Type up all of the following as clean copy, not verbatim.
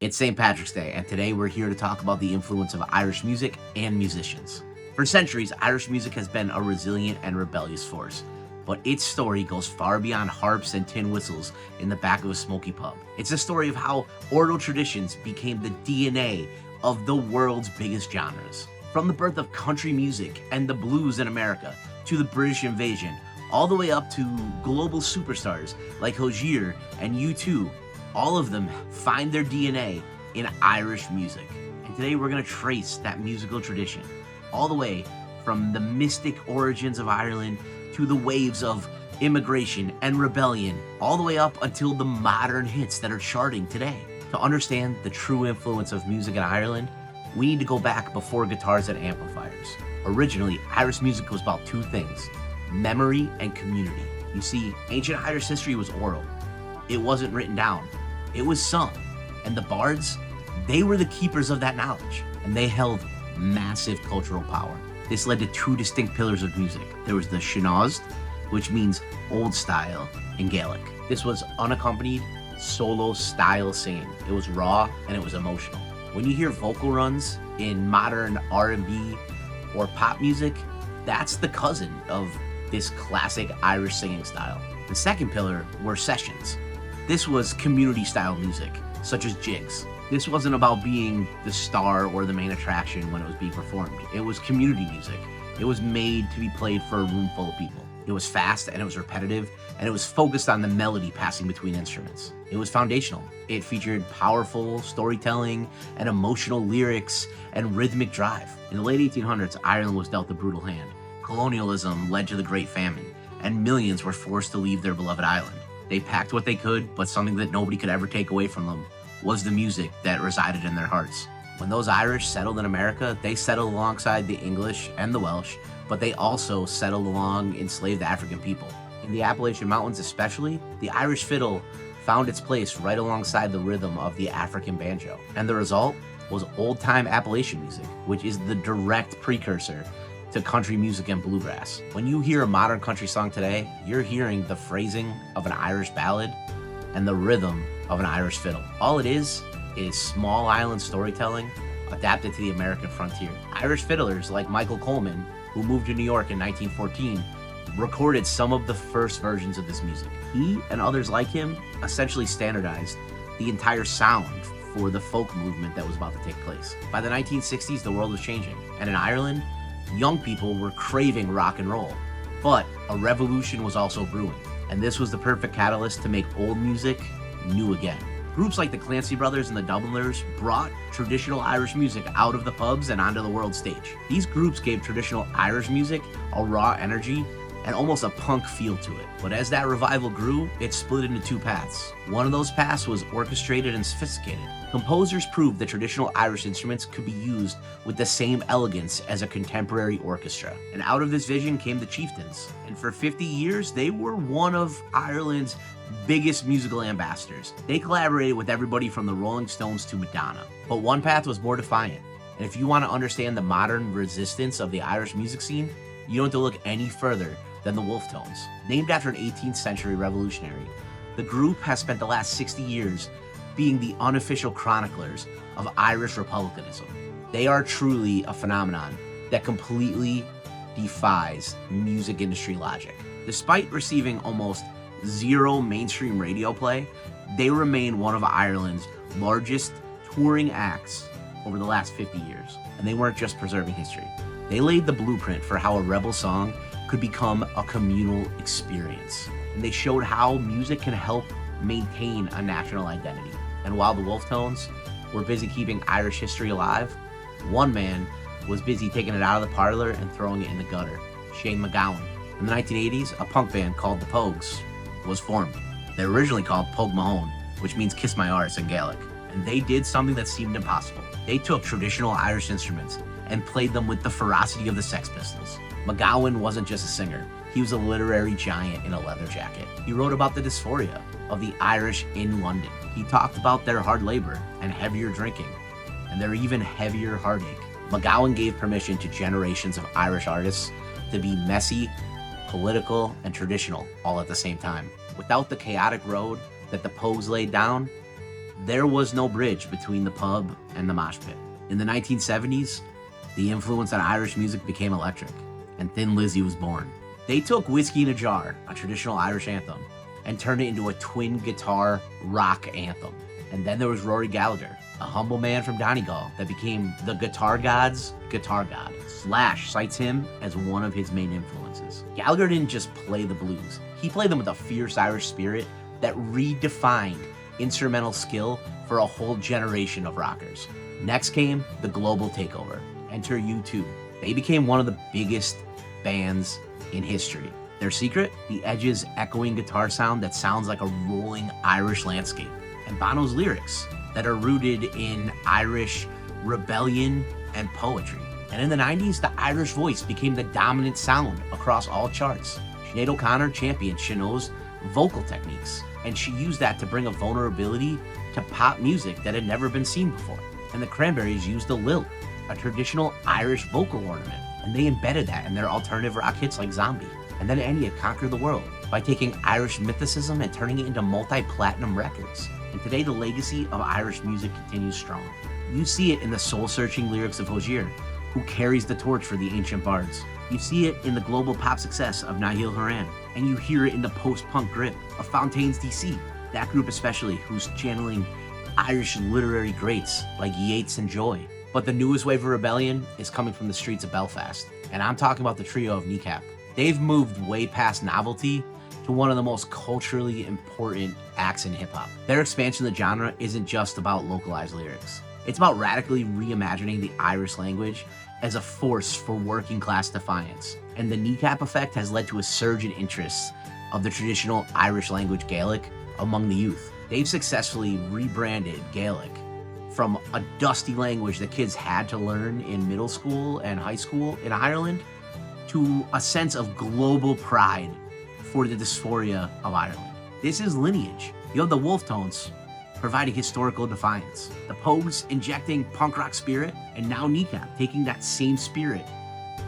It's St. Patrick's Day, and today we're here to talk about the influence of Irish music and musicians. For centuries, Irish music has been a resilient and rebellious force, but its story goes far beyond harps and tin whistles in the back of a smoky pub. It's a story of how oral traditions became the DNA of the world's biggest genres. From the birth of country music and the blues in America, to the British invasion, all the way up to global superstars like Hozier and U2, all of them find their DNA in Irish music. And today we're going to trace that musical tradition all the way from the mystic origins of Ireland to the waves of immigration and rebellion, all the way up until the modern hits that are charting today. To understand the true influence of music in Ireland, we need to go back before guitars and amplifiers. Originally, Irish music was about two things: memory and community. You see, ancient Irish history was oral. It wasn't written down, it was sung. And the bards, they were the keepers of that knowledge, and they held massive cultural power. This led to two distinct pillars of music. There was the Sean-nós, which means old style in Gaelic. This was unaccompanied, solo style singing. It was raw and it was emotional. When you hear vocal runs in modern R&B or pop music, that's the cousin of this classic Irish singing style. The second pillar were sessions. This was community-style music, such as jigs. This wasn't about being the star or the main attraction when it was being performed. It was community music. It was made to be played for a room full of people. It was fast and it was repetitive, and it was focused on the melody passing between instruments. It was foundational. It featured powerful storytelling and emotional lyrics and rhythmic drive. In the late 1800s, Ireland was dealt a brutal hand. Colonialism led to the Great Famine, and millions were forced to leave their beloved island. They packed what they could, but something that nobody could ever take away from them was the music that resided in their hearts. When those Irish settled in America, they settled alongside the English and the Welsh, but they also settled along enslaved African people. In the Appalachian Mountains especially, the Irish fiddle found its place right alongside the rhythm of the African banjo. And the result was old-time Appalachian music, which is the direct precursor to country music and bluegrass. When you hear a modern country song today, you're hearing the phrasing of an Irish ballad and the rhythm of an Irish fiddle. All it is small island storytelling adapted to the American frontier. Irish fiddlers like Michael Coleman, who moved to New York in 1914, recorded some of the first versions of this music. He and others like him essentially standardized the entire sound for the folk movement that was about to take place. By the 1960s, the world was changing, and in Ireland, young people were craving rock and roll, but a revolution was also brewing, and this was the perfect catalyst to make old music new again. Groups like the Clancy Brothers and the Dubliners brought traditional Irish music out of the pubs and onto the world stage. These groups gave traditional Irish music a raw energy and almost a punk feel to it. But as that revival grew, it split into two paths. One of those paths was orchestrated and sophisticated. Composers proved that traditional Irish instruments could be used with the same elegance as a contemporary orchestra. And out of this vision came the Chieftains. And for 50 years, they were one of Ireland's biggest musical ambassadors. They collaborated with everybody from the Rolling Stones to Madonna. But one path was more defiant. And if you want to understand the modern resistance of the Irish music scene, you don't have to look any further than the Wolfe Tones. Named after an 18th century revolutionary, the group has spent the last 60 years being the unofficial chroniclers of Irish republicanism. They are truly a phenomenon that completely defies music industry logic. Despite receiving almost zero mainstream radio play, they remain one of Ireland's largest touring acts over the last 50 years. And they weren't just preserving history. They laid the blueprint for how a rebel song could become a communal experience. And they showed how music can help maintain a national identity. And while the Wolfe Tones were busy keeping Irish history alive, one man was busy taking it out of the parlor and throwing it in the gutter: Shane MacGowan. In the 1980s, a punk band called the Pogues was formed. They were originally called Pogue Mahone, which means kiss my arse in Gaelic. And they did something that seemed impossible. They took traditional Irish instruments and played them with the ferocity of the Sex Pistols. MacGowan wasn't just a singer, he was a literary giant in a leather jacket. He wrote about the dysphoria of the Irish in London. He talked about their hard labor and heavier drinking, and their even heavier heartache. MacGowan gave permission to generations of Irish artists to be messy, political, and traditional all at the same time. Without the chaotic road that the Pogues laid down, There was no bridge between the pub and the mosh pit. In the 1970s, the influence on Irish music became electric, and Thin Lizzy was born. They took Whiskey in a Jar, a traditional Irish anthem, and turned it into a twin guitar rock anthem. And then there was Rory Gallagher, a humble man from Donegal that became the guitar god's guitar god. Slash cites him as one of his main influences. Gallagher didn't just play the blues, he played them with a fierce Irish spirit that redefined instrumental skill for a whole generation of rockers. Next came the global takeover. Enter U2. They became one of the biggest bands in history. Their secret? The Edge's echoing guitar sound that sounds like a rolling Irish landscape. And Bono's lyrics that are rooted in Irish rebellion and poetry. And in the 90s, the Irish voice became the dominant sound across all charts. Sinead O'Connor championed Sean-nós vocal techniques, and she used that to bring a vulnerability to pop music that had never been seen before. And the Cranberries used the lilt, a traditional Irish vocal ornament, and they embedded that in their alternative rock hits like Zombie. And then Enya conquered the world by taking Irish mythicism and turning it into multi-platinum records. And today the legacy of Irish music continues strong. You see it in the soul-searching lyrics of Hozier, who carries the torch for the ancient bards. You see it in the global pop success of Niall Horan, and you hear it in the post-punk grip of Fontaines DC, that group especially, who's channeling Irish literary greats like Yeats and Joy. But the newest wave of rebellion is coming from the streets of Belfast, and I'm talking about the trio of Kneecap. They've moved way past novelty to one of the most culturally important acts in hip-hop. Their expansion of the genre isn't just about localized lyrics. It's about radically reimagining the Irish language as a force for working-class defiance. And the Kneecap effect has led to a surge in interest of the traditional Irish language Gaelic among the youth. They've successfully rebranded Gaelic from a dusty language that kids had to learn in middle school and high school in Ireland to a sense of global pride for the dysphoria of Ireland. This is lineage. You have the Wolf Tones providing historical defiance, the Pogues injecting punk rock spirit, and now Kneecap taking that same spirit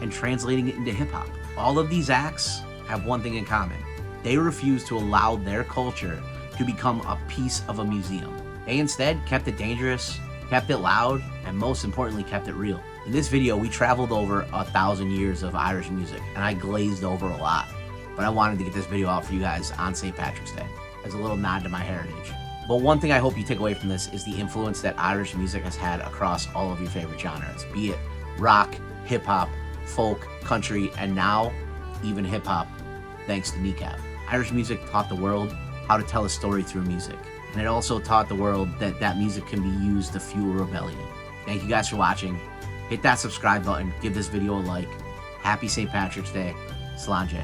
and translating it into hip hop. All of these acts have one thing in common. They refuse to allow their culture to become a piece of a museum. They instead kept it dangerous, kept it loud, and most importantly, kept it real. In this video, we traveled over 1,000 years of Irish music, and I glazed over a lot. But I wanted to get this video out for you guys on St. Patrick's Day as a little nod to my heritage. But one thing I hope you take away from this is the influence that Irish music has had across all of your favorite genres, be it rock, hip-hop, folk, country, and now even hip-hop, thanks to Kneecap. Irish music taught the world how to tell a story through music, and it also taught the world that that music can be used to fuel rebellion. Thank you guys for watching. Hit that subscribe button, give this video a like. Happy St. Patrick's Day. Slàinte.